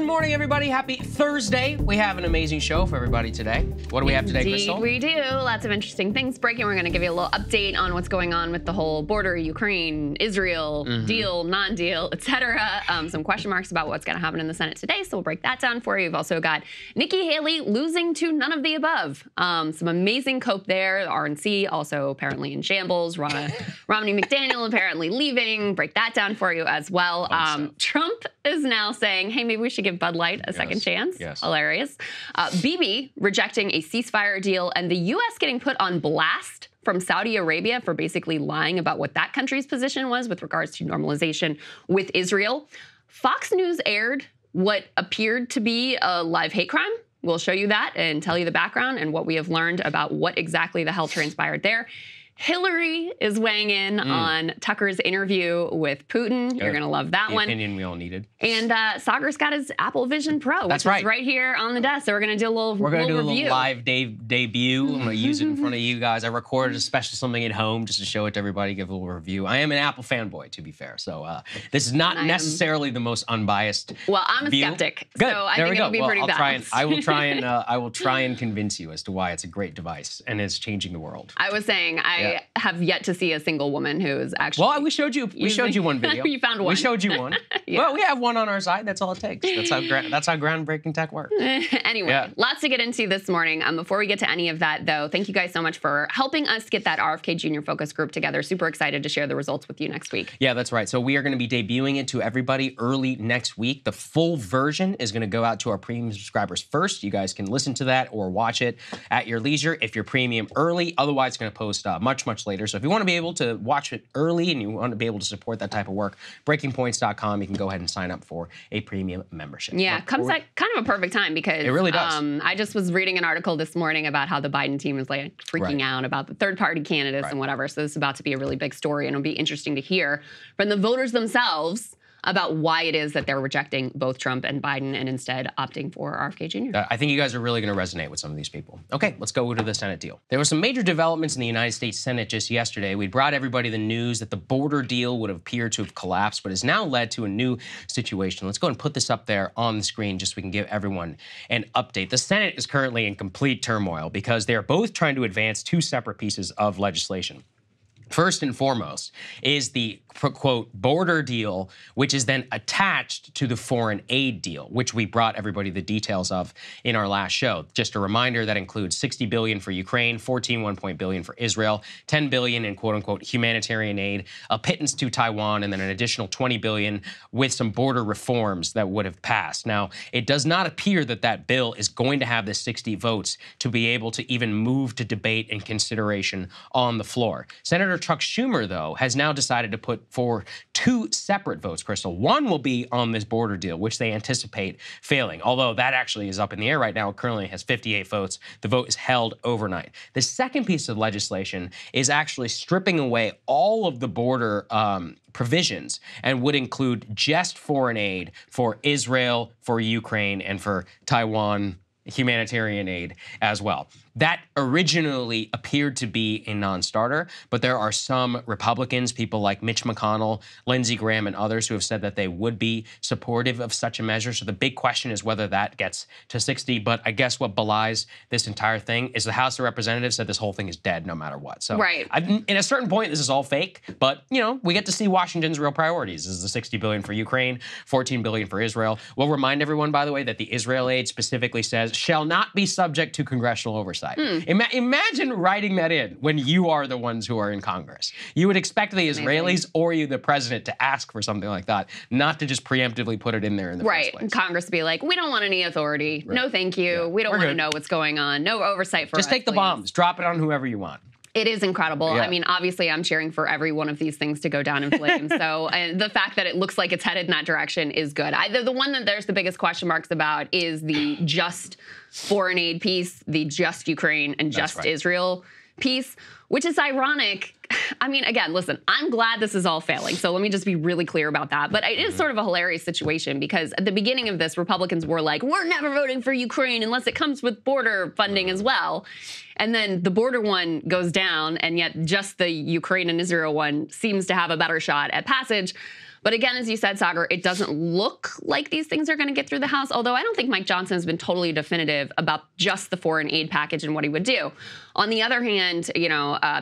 morning, everybody. Happy Thursday. We have an amazing show for everybody today. What do we have today, Krystal? We do. Lots of interesting things breaking. We're going to give you a little update on what's going on with the whole border, Ukraine, Israel, deal, non-deal, etc. Some question marks about what's going to happen in the Senate today, so we'll break that down for you. We've also got Nikki Haley losing to none of the above. Some amazing cope there. The RNC also apparently in shambles. Romney McDaniel apparently leaving. Break that down for you as well. Trump is now saying, hey, maybe we should give Bud Light a second chance. Yes. Hilarious. Bibi rejecting a ceasefire deal and the U.S. getting put on blast from Saudi Arabia for basically lying about what that country's position was with regards to normalization with Israel. Fox News aired what appeared to be a live hate crime. We'll show you that and tell you the background and what we have learned about what exactly the hell transpired there. Hillary is weighing in on Tucker's interview with Putin. You're going to love that one. The opinion we all needed. And Saagar's got his Apple Vision Pro, which is right here on the desk. So we're going to do a little We're going to do a little live debut. I'm going to use it in front of you guys. I recorded a special something at home just to show it to everybody, give a little review. I am an Apple fanboy, to be fair. So this is not necessarily the most unbiased Well, I'm a view. skeptic. Good. So I there think we go. it'll be pretty balanced. I will try and convince you as to why it's a great device and is changing the world. I was saying I have yet to see a single woman who's actually. Well, we showed you one video. You found one. We showed you one. Yeah. Well, we have one on our side. That's all it takes. That's how groundbreaking tech works. Anyway, lots to get into this morning. Before we get to any of that, though, thank you guys so much for helping us get that RFK Jr. focus group together. Super excited to share the results with you next week. Yeah, that's right. So we are going to be debuting it to everybody early next week. The full version is going to go out to our premium subscribers first. You guys can listen to that or watch it at your leisure if you're premium early. Otherwise, it's going to post much, much later. So if you want to be able to watch it early and you want to be able to support that type of work, breakingpoints.com, you can go ahead and sign up for a premium membership. Yeah, comes at kind of a perfect time because it really does. I just was reading an article this morning about how the Biden team is like freaking out about the third-party candidates and whatever. So this is about to be a really big story, and it'll be interesting to hear from the voters themselves about why it is that they're rejecting both Trump and Biden and instead opting for RFK Jr. I think you guys are really going to resonate with some of these people. Okay, let's go to the Senate deal. There were some major developments in the United States Senate just yesterday. We brought everybody the news that the border deal would appear to have collapsed, but has now led to a new situation. Let's go and put this up there on the screen just so we can give everyone an update. The Senate is currently in complete turmoil because they are both trying to advance two separate pieces of legislation. First and foremost is the, quote, border deal, which is then attached to the foreign aid deal, which we brought everybody the details of in our last show. Just a reminder, that includes $60 billion for Ukraine, $14.1 billion for Israel, $10 billion in, quote unquote, humanitarian aid, a pittance to Taiwan, and then an additional $20 billion with some border reforms that would have passed. Now, it does not appear that that bill is going to have the 60 votes to be able to even move to debate and consideration on the floor. Senator Chuck Schumer, though, has now decided to put forward two separate votes, Krystal. One will be on this border deal, which they anticipate failing, although that actually is up in the air right now. It currently has 58 votes. The vote is held overnight. The second piece of legislation is actually stripping away all of the border provisions and would include just foreign aid for Israel, for Ukraine, and for Taiwan, humanitarian aid as well. That originally appeared to be a non-starter, but there are some Republicans, people like Mitch McConnell, Lindsey Graham, and others who have said that they would be supportive of such a measure. So the big question is whether that gets to 60. But I guess what belies this entire thing is the House of Representatives said this whole thing is dead no matter what. So in a certain point, this is all fake. But, you know, we get to see Washington's real priorities. This is the $60 billion for Ukraine, $14 billion for Israel. We'll remind everyone, by the way, that the Israel aid specifically says shall not be subject to congressional oversight. Imagine writing that in when you are the ones who are in Congress. You would expect the Israelis or you, the president, to ask for something like that, not to just preemptively put it in there in the first place. And Congress be like, we don't want any authority. No, thank you. We don't want to know what's going on. No oversight for us. Just take the bombs. Drop it on whoever you want. It is incredible. I mean, obviously, I'm cheering for every one of these things to go down in flames. So and the fact that it looks like it's headed in that direction is good. The one that there's the biggest question marks about is the just foreign aid piece, the just Ukraine and just Israel piece, which is ironic. I mean, again, listen, I'm glad this is all failing. So let me just be really clear about that. But it is sort of a hilarious situation because at the beginning of this, Republicans were like, we're never voting for Ukraine unless it comes with border funding as well. And then the border one goes down, and yet just the Ukraine and Israel one seems to have a better shot at passage. But again, as you said, Saagar, it doesn't look like these things are going to get through the House, although I don't think Mike Johnson has been totally definitive about just the foreign aid package and what he would do. On the other hand,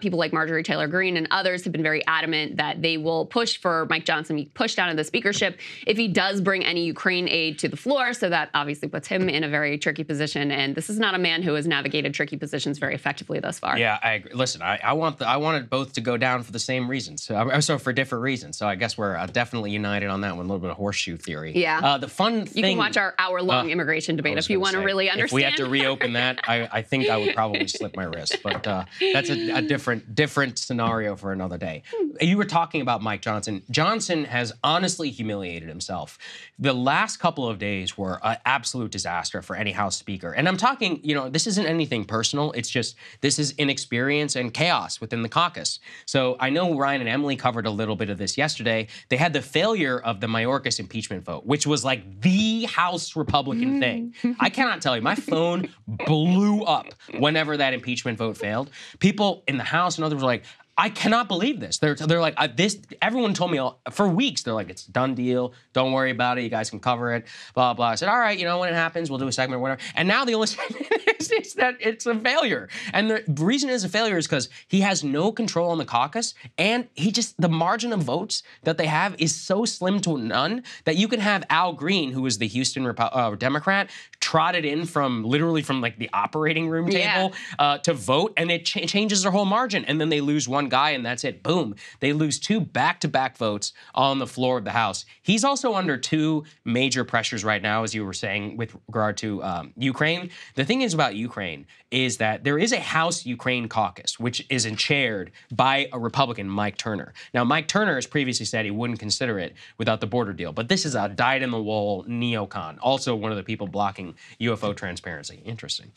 people like Marjorie Taylor Greene and others have been very adamant that they will push for Mike Johnson to be pushed out of the speakership if he does bring any Ukraine aid to the floor. So that obviously puts him in a very tricky position. And this is not a man who has navigated tricky positions very effectively thus far. Yeah, I agree. Listen, I wanted both to go down for the same reasons. So for different reasons. So I guess we're definitely united on that one. A little bit of horseshoe theory. Yeah. The fun thing. You can watch our hour-long immigration debate if you want to really understand. If we have to reopen that, I think I would probably slip my wrist. But that's a different scenario for another day. You were talking about Mike Johnson. Johnson has honestly humiliated himself. The last couple of days were an absolute disaster for any House Speaker. And I'm talking, this isn't anything personal. It's just this is inexperience and chaos within the caucus. So I know Ryan and Emily covered a little bit of this yesterday. They had the failure of the Mayorkas impeachment vote, which was like the House Republican thing. I cannot tell you, my phone blew up whenever that impeachment vote failed. People in the House and others were like, I cannot believe this. They're like, this. Everyone told me for weeks, they're like, it's a done deal. Don't worry about it. You guys can cover it, blah, blah. I said, all right, when it happens, we'll do a segment or whatever. And now the only segment is that it's a failure. And the reason it's a failure is because he has no control on the caucus. And the margin of votes that they have is so slim to none that you can have Al Green, who is the Houston Democrat, trotted in literally from like the operating room table to vote. And it changes their whole margin. And then they lose one guy, and that's it. Boom. They lose 2 back-to-back votes on the floor of the House. He's also under 2 major pressures right now, as you were saying, with regard to Ukraine. The thing is about Ukraine is that there is a House Ukraine caucus, which is chaired by a Republican, Mike Turner. Now, Mike Turner has previously said he wouldn't consider it without the border deal, but this is a dyed-in-the-wool neocon, also one of the people blocking UFO transparency. Interesting.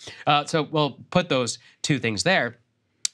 So we'll put those 2 things there.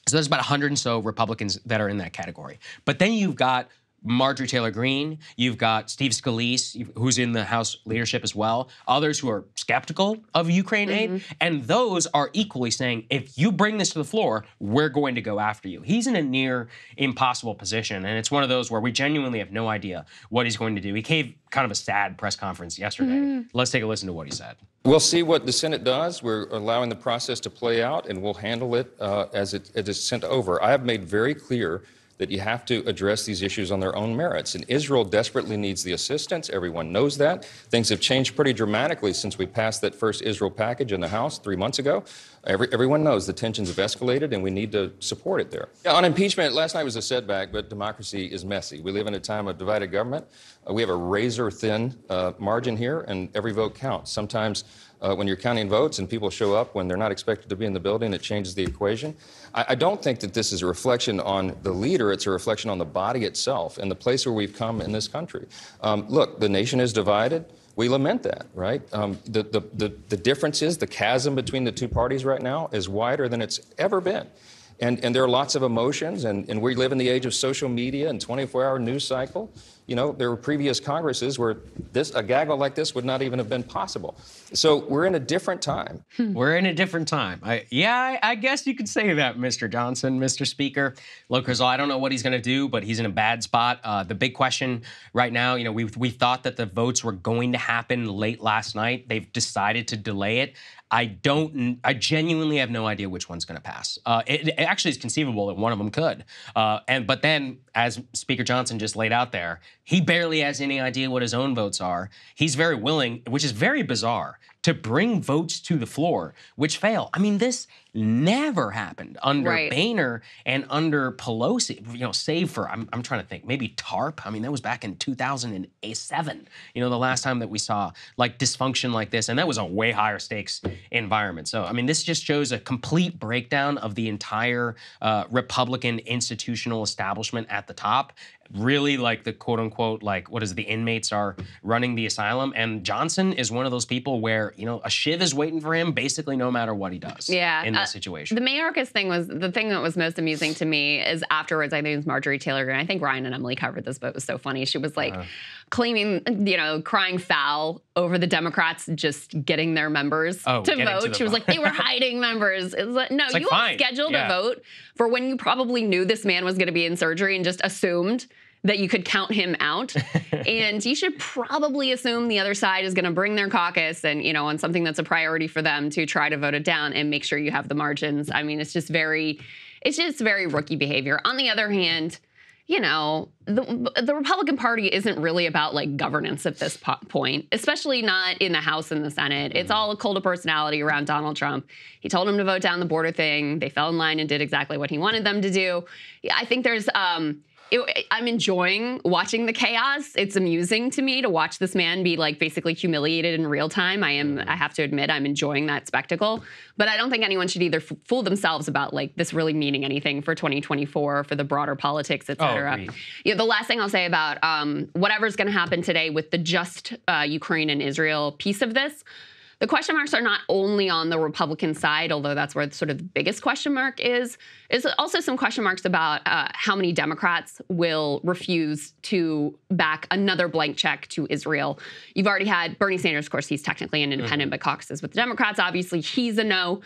So there's about 100 and so Republicans that are in that category. But then you've got Marjorie Taylor Greene, you've got Steve Scalise, who's in the House leadership as well, others who are skeptical of Ukraine aid, and those are equally saying, if you bring this to the floor, we're going to go after you. He's in a near impossible position, and it's one of those where we genuinely have no idea what he's going to do. He gave kind of a sad press conference yesterday. Let's take a listen to what he said. We'll see what the Senate does. We're allowing the process to play out, and we'll handle it as it's sent over. I have made very clear that you have to address these issues on their own merits. And Israel desperately needs the assistance. Everyone knows that. Things have changed pretty dramatically since we passed that first Israel package in the House 3 months ago. Everyone knows the tensions have escalated, and we need to support it there. Yeah, on impeachment, last night was a setback, but democracy is messy. We live in a time of divided government. We have a razor-thin margin here, and every vote counts. Sometimes when you're counting votes and people show up when they're not expected to be in the building, it changes the equation. I don't think that this is a reflection on the leader. It's a reflection on the body itself and the place where we've come in this country. Look, the nation is divided. We lament that, right? The difference is the chasm between the 2 parties right now is wider than it's ever been. And there are lots of emotions, and we live in the age of social media and 24-hour news cycle. There were previous Congresses where a gaggle like this would not even have been possible. So we're in a different time. We're in a different time. I guess you could say that, Mr. Johnson, Mr. Speaker. Look, Krystal, I don't know what he's going to do, but he's in a bad spot. The big question right now, we thought that the votes were going to happen late last night. They've decided to delay it. I genuinely have no idea which one's going to pass. It actually is conceivable that one of them could. But then, as Speaker Johnson just laid out there, he barely has any idea what his own votes are. He's very willing, which is very bizarre, to bring votes to the floor, which fail. I mean, this never happened under Boehner and under Pelosi, save for, I'm trying to think, maybe TARP. I mean, that was back in 2007, the last time that we saw like dysfunction like this. And that was a way higher stakes environment. So, I mean, this just shows a complete breakdown of the entire Republican institutional establishment at the top. Really, like the quote unquote, the inmates are running the asylum. And Johnson is one of those people where, a shiv is waiting for him basically no matter what he does in this situation. The Mayorkas thing was the thing that was most amusing to me is afterwards, I think it was Marjorie Taylor Greene. I think Ryan and Emily covered this, but it was so funny. She was like claiming, crying foul over the Democrats just getting their members to vote. She was like, they were hiding members. It was like, no, you all scheduled a vote for when you probably knew this man was going to be in surgery and just assumed that you could count him out. And you should probably assume the other side is going to bring their caucus and, on something that's a priority for them to try to vote it down and make sure you have the margins. I mean, it's just very rookie behavior. On the other hand, the Republican Party isn't really about like governance at this point, especially not in the House and the Senate. It's all a cult of personality around Donald Trump. He told them to vote down the border thing. They fell in line and did exactly what he wanted them to do. I think there's I'm enjoying watching the chaos. It's amusing to me to watch this man be like basically humiliated in real time. I have to admit, I'm enjoying that spectacle. But I don't think anyone should either fool themselves about like this really meaning anything for 2024, for the broader politics, et cetera. The last thing I'll say about whatever's going to happen today with the just Ukraine and Israel piece of this, the question marks are not only on the Republican side, although that's where sort of the biggest question mark is also some question marks about how many Democrats will refuse to back another blank check to Israel. You've already had Bernie Sanders, of course, he's technically an independent, but caucuses with the Democrats. Obviously, he's a no.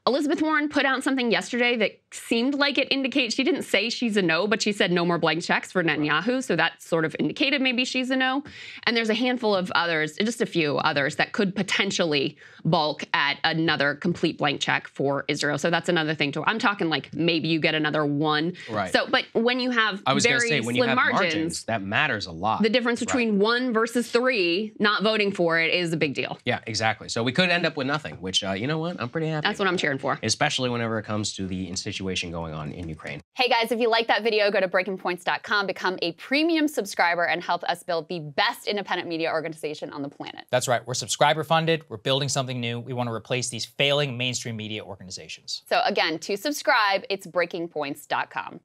Elizabeth Warren put out something yesterday that seemed like it indicates, she didn't say she's a no, but she said no more blank checks for Netanyahu. So that sort of indicated maybe she's a no. And there's a handful of others, just a few others, that could potentially balk at another complete blank check for Israel. So that's another thing I'm talking like maybe you get another one. Right. So, but when you have very slim margins, that matters a lot. The difference between 1 versus 3 not voting for it is a big deal. Yeah, exactly. So we could end up with nothing, which, you know what? I'm pretty happy. That's what I'm cheering for. Especially whenever it comes to the situation going on in Ukraine. Hey guys, if you like that video, go to breakingpoints.com, become a premium subscriber, and help us build the best independent media organization on the planet. That's right. We're subscriber funded. We're building something new. We want to replace these failing mainstream media organizations. So again, to subscribe, it's breakingpoints.com.